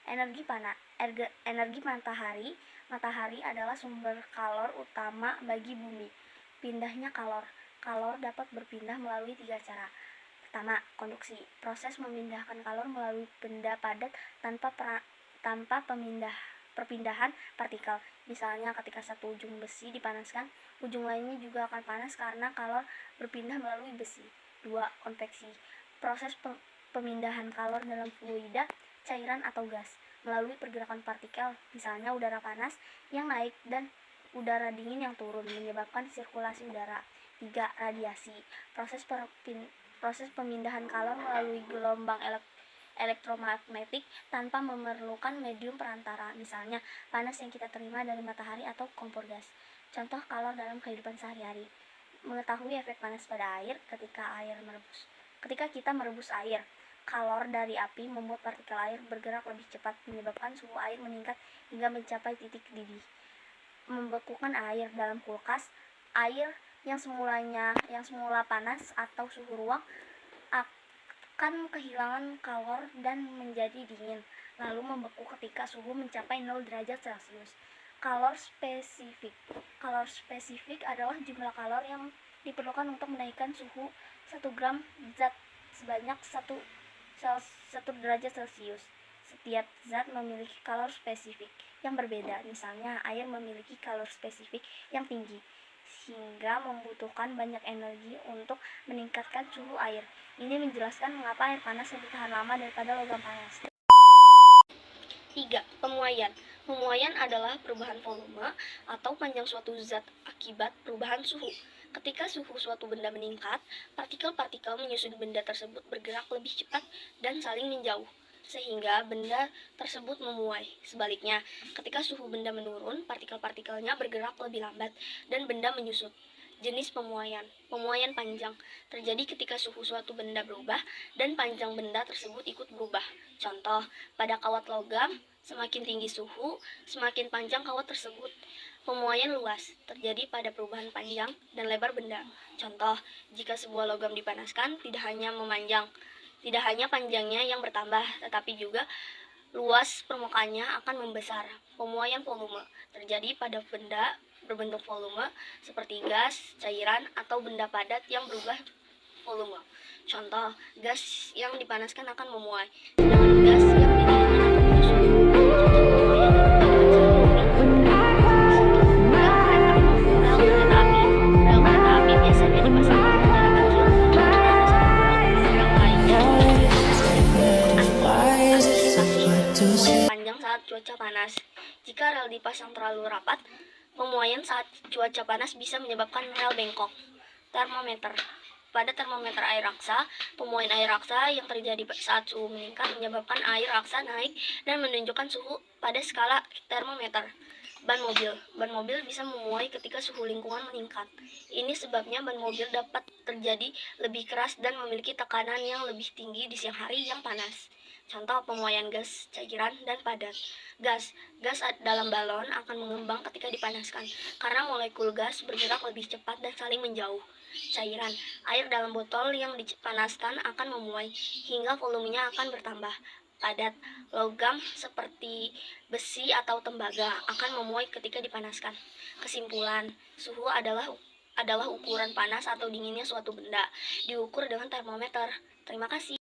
Energi matahari. Matahari adalah sumber kalor utama bagi bumi. Pindahnya kalor. Kalor dapat berpindah melalui 3 cara. Pertama, konduksi. Proses memindahkan kalor melalui benda padat tanpa perpindahan partikel. Misalnya ketika satu ujung besi dipanaskan, ujung lainnya juga akan panas karena kalor berpindah melalui besi. 2. Konveksi. Proses pemindahan kalor dalam fluida, cairan atau gas melalui pergerakan partikel, misalnya udara panas yang naik dan udara dingin yang turun, menyebabkan sirkulasi udara. 3. Radiasi. Proses pemindahan kalor melalui gelombang elektromagnetik tanpa memerlukan medium perantara, misalnya panas yang kita terima dari matahari atau kompor gas. Contoh kalor dalam kehidupan sehari-hari. Mengetahui efek panas pada air. Ketika kita merebus air, kalor dari api membuat partikel air bergerak lebih cepat, menyebabkan suhu air meningkat hingga mencapai titik didih. Membekukan air dalam kulkas. Air yang semula panas atau suhu ruang akan kehilangan kalor dan menjadi dingin, lalu membeku ketika suhu mencapai 0 derajat Celcius. Kalor spesifik. Kalor spesifik adalah jumlah kalor yang diperlukan untuk menaikkan suhu 1 gram zat sebanyak 1 derajat Celcius. Setiap zat memiliki kalor spesifik yang berbeda. Misalnya, air memiliki kalor spesifik yang tinggi, sehingga membutuhkan banyak energi untuk meningkatkan suhu air. Ini menjelaskan mengapa air panas lebih tahan lama daripada logam panas. 3. Pemuaian. Pemuaian adalah perubahan volume atau panjang suatu zat akibat perubahan suhu. Ketika suhu suatu benda meningkat, partikel-partikel menyusun benda tersebut bergerak lebih cepat dan saling menjauh, sehingga benda tersebut memuai. Sebaliknya, ketika suhu benda menurun, partikel-partikelnya bergerak lebih lambat dan benda menyusut. Jenis pemuaian. Pemuaian panjang terjadi ketika suhu suatu benda berubah dan panjang benda tersebut ikut berubah. Contoh, pada kawat logam, semakin tinggi suhu, semakin panjang kawat tersebut. Pemuaian luas terjadi pada perubahan panjang dan lebar benda. Contoh, jika sebuah logam dipanaskan, tidak hanya panjangnya yang bertambah, tetapi juga luas permukaannya akan membesar. Pemuaian volume terjadi pada benda berbentuk volume seperti gas, cairan, atau benda padat yang berubah volume. Contoh, gas yang dipanaskan akan memuai, sedangkan gas yang didinginkan akan menyusut. Contoh pemuaian dalam kereta api. Rel kereta api biasanya dipasang dengan jarak kecil untuk mengatasi rel lainnya antisipasi panjang saat cuaca panas. Jika rel dipasang terlalu rapat, pemuaian saat cuaca panas bisa menyebabkan rel bengkok. Termometer. Pada termometer air raksa, pemuaian air raksa yang terjadi saat suhu meningkat menyebabkan air raksa naik dan menunjukkan suhu pada skala termometer. Ban mobil. Ban mobil bisa memuai ketika suhu lingkungan meningkat. Ini sebabnya ban mobil dapat terjadi lebih keras dan memiliki tekanan yang lebih tinggi di siang hari yang panas. Contoh pemuaian gas, cairan, dan padat. Gas dalam balon akan mengembang ketika dipanaskan, karena molekul gas bergerak lebih cepat dan saling menjauh. Cairan, air dalam botol yang dipanaskan akan memuai, hingga volumenya akan bertambah. Padat, logam seperti besi atau tembaga akan memuai ketika dipanaskan. Kesimpulan, suhu adalah ukuran panas atau dinginnya suatu benda, diukur dengan termometer. Terima kasih.